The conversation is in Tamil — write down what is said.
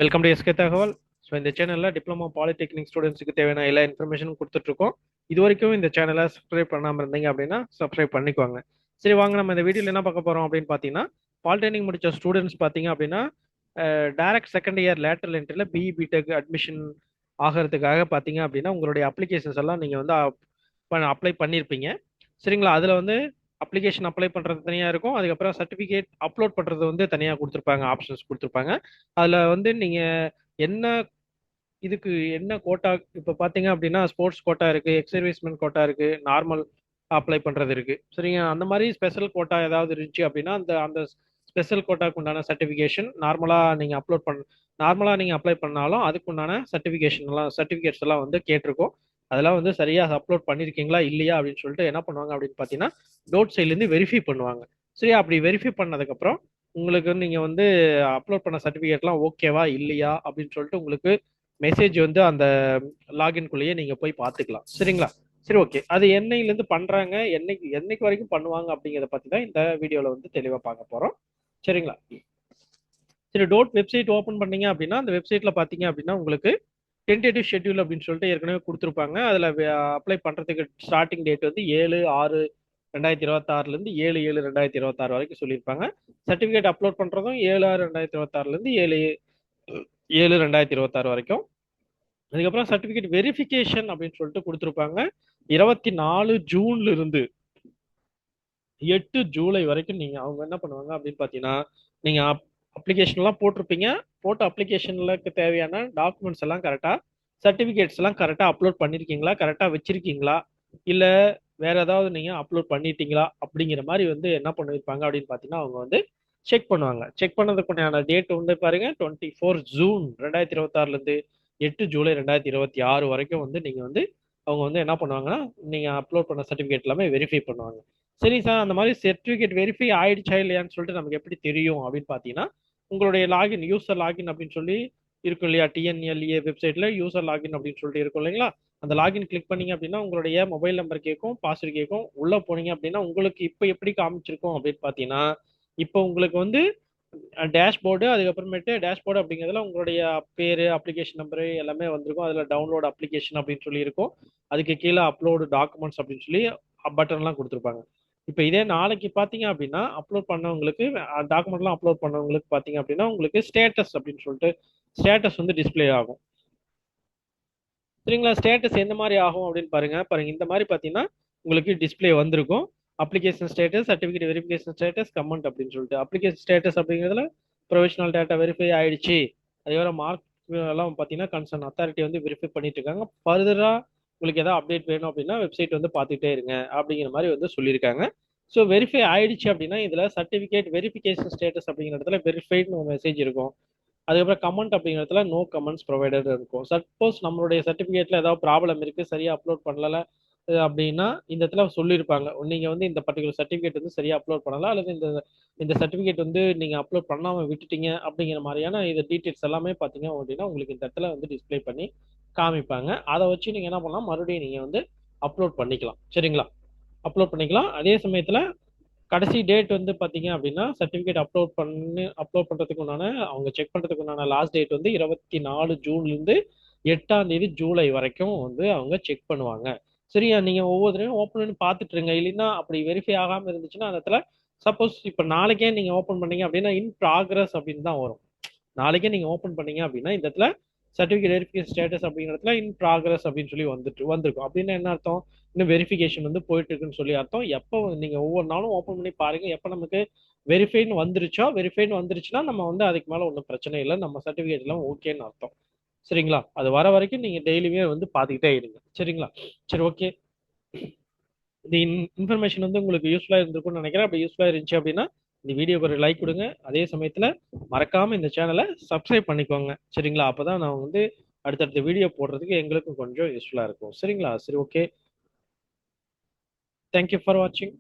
வெல்கம் டு எஸ்கே தகவல். ஸோ இந்த சேனலில் டிப்ளமோ பாலிடெக்னிக் ஸ்டூடெண்ட்ஸுக்கு தேவையான எல்லா இன்ஃபர்மேஷனும் கொடுத்துட்ருக்கோம். இது வரைக்கும் இந்த சேனலை சப்ஸ்கிரைப் பண்ணாமல் இருந்தீங்க அப்படின்னா சப்ஸ்கிரைப் பண்ணிக்கோங்க. சரி, வாங்க நம்ம இந்த வீடியோவில் என்ன பார்க்க போகிறோம் அப்படின்னு பார்த்தீங்கன்னா, பாலிடெக்னிக் முடிச்ச ஸ்டூடெண்ட்ஸ் பார்த்தீங்க அப்படின்னா டைரக்ட் செகண்ட் இயர் லேட்டரல் என்ட்ரியில் பிஇ பிடெக் அட்மிஷன் ஆகிறதுக்காக பார்த்தீங்க அப்படின்னா உங்களுடைய அப்ளிகேஷன்ஸ் எல்லாம் நீங்கள் வந்து அப்ளை பண்ணியிருப்பீங்க. சரிங்களா? அதில் வந்து அப்ளிகேஷன் அப்ளை பண்ணுறது தனியாக இருக்கும். அதுக்கப்புறம் சர்டிஃபிகேட் அப்லோட் பண்ணுறது வந்து தனியாக கொடுத்துருப்பாங்க, ஆப்ஷன்ஸ் கொடுத்துருப்பாங்க. அதில் வந்து நீங்கள் என்ன இதுக்கு என்ன கோட்டா இப்போ பார்த்தீங்க அப்படின்னா ஸ்போர்ட்ஸ் கோட்டா இருக்குது, எக்ஸ் சர்வீஸ்மென் கோட்டா இருக்குது, நார்மல் அப்ளை பண்ணுறது இருக்குது. சரிங்க? அந்த மாதிரி ஸ்பெஷல் கோட்டா ஏதாவது இருந்துச்சு அப்படின்னா அந்த அந்த ஸ்பெஷல் கோட்டாக்கு உண்டான சர்டிஃபிகேஷன் நார்மலாக நீங்கள் அப்ளை பண்ணாலும் அதுக்கு உண்டான சர்டிஃபிகேட்ஸ் எல்லாம் வந்து கேட்டிருக்கோம். அதெல்லாம் வந்து சரியாக அப்லோட் பண்ணியிருக்கீங்களா இல்லையா அப்படின்னு சொல்லிட்டு என்ன பண்ணுவாங்க அப்படின்னு பார்த்தீங்கன்னா டோட் சைட்லேருந்து வெரிஃபை பண்ணுவாங்க. சரி, அப்படி வெரிஃபை பண்ணதுக்கப்புறம் உங்களுக்கு நீங்கள் வந்து அப்லோட் பண்ண சர்டிஃபிகேட்லாம் ஓகேவா இல்லையா அப்படின்னு சொல்லிட்டு உங்களுக்கு மெசேஜ் வந்து அந்த லாகின்குள்ளேயே நீங்க போய் பார்த்துக்கலாம். சரிங்களா? சரி, ஓகே. அது என்னையிலேருந்து பண்றாங்க, என்னைக்கு என்னைக்கு வரைக்கும் பண்ணுவாங்க அப்படிங்கிறத பத்தி தான் இந்த வீடியோல வந்து தெளிவா பார்க்க போறோம். சரிங்களா? சரி, டோட் வெப்சைட் ஓப்பன் பண்ணீங்க அப்படின்னா அந்த வெப்சைட்ல பாத்தீங்க அப்படின்னா உங்களுக்கு டென்டேட்டிவ் ஷெட்யூல் அப்படின்னு சொல்லிட்டு ஏற்கனவே கொடுத்துருப்பாங்க. அதுல அப்ளை பண்றதுக்கு ஸ்டார்டிங் டேட் வந்து 7/6/2026 7/7/2026 வரைக்கும் சொல்லியிருப்பாங்க. சர்டிபிகேட் அப்லோட் பண்றதும் 7/6/2026 7/7/2026 வரைக்கும். அதுக்கப்புறம் சர்டிபிகேட் வெரிஃபிகேஷன் அப்படின்னு சொல்லிட்டு கொடுத்துருப்பாங்க. 24 ஜூன்ல இருந்து 8 ஜூலை வரைக்கும் நீங்க அவங்க என்ன பண்ணுவாங்க அப்படின்னு பாத்தீங்கன்னா, நீங்க அப்ளிகேஷன் எல்லாம் போட்டிருப்பீங்க. போட்ட அப்ளிகேஷனுக்கு தேவையான டாக்குமெண்ட்ஸ் எல்லாம் கரெக்டா, சர்டிபிகேட்ஸ் எல்லாம் கரெக்டா அப்லோட் பண்ணிருக்கீங்களா, கரெக்டா வச்சிருக்கீங்களா, இல்ல வேற ஏதாவது நீங்க அப்லோட் பண்ணிட்டீங்களா அப்படிங்கிற மாதிரி வந்து என்ன பண்ணிருப்பாங்க அப்படின்னு பாத்தீங்கன்னா அவங்க வந்து செக் பண்ணுவாங்க. செக் பண்ணதுக்குண்டான டேட் வந்து பாருங்க 24 ஜூன் 2026 இருந்து 8 ஜூலை 2026 வரைக்கும் வந்து நீங்க வந்து அவங்க வந்து என்ன பண்ணுவாங்கன்னா நீங்க அப்லோட் பண்ண சர்டிபிகேட் எல்லாமே வெரிஃபை பண்ணுவாங்க. சரி சார், அந்த மாதிரி சர்டிபிகேட் வெரிஃபை ஆயிடுச்சா இல்லையான்னு சொல்லிட்டு நமக்கு எப்படி தெரியும் அப்படின்னு பாத்தீங்கன்னா, உங்களுடைய லாகின் யூசர் லாகின் அப்படின்னு சொல்லி இருக்கும் இல்லையா, டிஎன்எல்ஏ வெப்சைட்ல யூசர் லாகின் அப்படின்னு சொல்லிட்டு இருக்கும் இல்லைங்களா, அந்த லாகின் கிளிக் பண்ணீங்க அப்படின்னா உங்களுடைய மொபைல் நம்பர் கேட்கும், பாஸ்வேர்டு கேட்கும். உள்ள போனீங்க அப்படின்னா உங்களுக்கு இப்போ எப்படி காமிச்சிருக்கும் அப்படின்னு பாத்தீங்கன்னா, இப்போ உங்களுக்கு வந்து டேஷ்போர்டு, அதுக்கப்புறமேட்டு டேஷ்போர்டு அப்படிங்கிறதுல உங்களுடைய பேரு, அப்ளிகேஷன் நம்பரு எல்லாமே வந்திருக்கும். அதுல டவுன்லோட் அப்ளிகேஷன் அப்படின்னு சொல்லி இருக்கும். அதுக்கு கீழே அப்லோடு டாக்குமெண்ட்ஸ் அப்படின்னு சொல்லி பட்டன்லாம் கொடுத்துருப்பாங்க. இப்போ இதே நாளைக்கு பார்த்தீங்க அப்படின்னா அப்லோட் பண்ணவங்களுக்கு டாக்குமெண்ட்லாம் அப்லோட் பண்ணவங்களுக்கு பார்த்தீங்க அப்படின்னா உங்களுக்கு ஸ்டேட்டஸ் அப்படின்னு சொல்லிட்டு ஸ்டேட்டஸ் வந்து டிஸ்ப்ளே ஆகும். சரிங்களா? ஸ்டேட்டஸ் எந்த மாதிரி ஆகும் அப்படின்னு பாருங்க இந்த மாதிரி பார்த்தீங்கன்னா உங்களுக்கு டிஸ்ப்ளே வந்திருக்கும். Application status, certificate verification status, comment அப்படின்னு சொல்லிட்டு அப்ளிகேஷன் ஸ்டேட்டஸ் அப்படிங்கிறதுல ப்ரொவிஷனல் டேட்டா வெரிஃபை ஆயிடுச்சு. அதுக்கப்புறம் மார்க் எல்லாம் பார்த்தீங்கன்னா கன்சர்ன் அத்தாரிட்டி வந்து வெரிஃபை பண்ணிட்டு இருக்காங்க. ஃபர்தரா உங்களுக்கு ஏதாவது அப்டேட் வேணும் அப்படின்னா வெப்சைட் வந்து பார்த்துட்டே இருங்க அப்படிங்கிற மாதிரி வந்து சொல்லியிருக்காங்க. ஸோ வெரிஃபை ஆயிடுச்சு அப்படின்னா இதுல சர்டிஃபிகேட் வெரிஃபிகேஷன் ஸ்டேட்டஸ் அப்படிங்கிற இடத்துல வெரிஃபைட்னு ஒரு மெசேஜ் இருக்கும். அதுக்கப்புறம் கமெண்ட் அப்படிங்கிறதுல நோ கமெண்ட்ஸ் ப்ரொவைடட் இருக்கும். சப்போஸ் நம்மளுடைய சர்டிஃபிகேட்ல ஏதாவது ப்ராப்ளம் இருக்கு, சரியா அப்லோட் பண்ணல அப்படின்னா இந்த இடத்துல சொல்லியிருப்பாங்க, நீங்க வந்து இந்த பர்டிகுலர் சர்டிஃபிகேட் வந்து சரியா அப்லோட் பண்ணலாம், அல்லது இந்த இந்த சர்டிஃபிகேட் வந்து நீங்க அப்லோட் பண்ணாம விட்டுட்டீங்க அப்படிங்கிற மாதிரியான இது டீட்டெயில்ஸ் எல்லாமே பார்த்தீங்க அப்படின்னா உங்களுக்கு இந்த இடத்துல வந்து டிஸ்ப்ளே பண்ணி காமிப்பாங்க. அதை வச்சு நீங்க என்ன பண்ணலாம், மறுபடியும் நீங்க வந்து அப்லோட் பண்ணிக்கலாம். சரிங்களா? அப்லோட் பண்ணிக்கலாம். அதே சமயத்துல கடைசி டேட் வந்து பாத்தீங்க அப்படின்னா சர்டிபிகேட் அப்லோட் பண்றதுக்கு உண்டான அவங்க செக் பண்றதுக்கு உண்டான லாஸ்ட் டேட் வந்து 24 ஜூன்ல இருந்து 8 ஜூலை வரைக்கும் வந்து அவங்க செக் பண்ணுவாங்க. சரியா? நீங்க ஒவ்வொருத்தரையும் ஓப்பன் பண்ணி பார்த்துட்டு இருங்க. இல்லைன்னா அப்படி வெரிஃபை ஆகாம இருந்துச்சுன்னா அந்த இடத்துல சப்போஸ் இப்ப நாளைக்கே நீங்க ஓப்பன் பண்ணீங்க அப்படின்னா இன் ப்ராக்ரஸ் அப்படின்னு தான் வரும். நாளைக்கே நீங்க ஓப்பன் பண்ணீங்க அப்படின்னா இந்த இடத்துல சர்டிஃபிகேட் வெரிஃபிகேஷன் ஸ்டேட்டஸ் அப்படிங்கிற இடத்துல இன் ப்ராக்ரஸ் அப்படின்னு சொல்லி வந்திருக்கும். அப்படின்னா என்ன அர்த்தம்? இன்னும் வெரிஃபிகேஷன் வந்து போயிட்டு இருக்குன்னு சொல்லி அர்த்தம். எப்போ நீங்க ஒவ்வொரு நாளும் ஓப்பன் பண்ணி பாருங்க, எப்போ நமக்கு வெரிஃபைன்னு வந்துருச்சுன்னா நம்ம வந்து அதுக்கு மேல ஒன்றும் பிரச்சனை இல்லை, நம்ம சர்டிஃபிகேட் எல்லாம் ஓகேன்னு அர்த்தம். சரிங்களா? அது வர வரைக்கும் நீங்க டெய்லியுமே வந்து பார்த்துக்கிட்டே இருங்க. சரிங்களா? சரி, ஓகே. இந்த இன்ஃபர்மேஷன் வந்து உங்களுக்கு யூஸ்ஃபுல்லா இருந்திருக்கும்னு நினைக்கிறேன். அப்படி யூஸ்ஃபுல்லா இருந்துச்சு அப்படின்னா இந்த வீடியோக்கு ஒரு லைக் கொடுங்க. அதே சமயத்துல மறக்காம இந்த சேனலை சப்ஸ்கிரைப் பண்ணிக்கோங்க. சரிங்களா? அப்பதான் நான் வந்து அடுத்தடுத்த வீடியோ போடுறதுக்கு எங்களுக்கும் கொஞ்சம் யூஸ்ஃபுல்லா இருக்கும். சரிங்களா? சரி, ஓகே. தேங்க்யூ ஃபார் வாட்சிங்.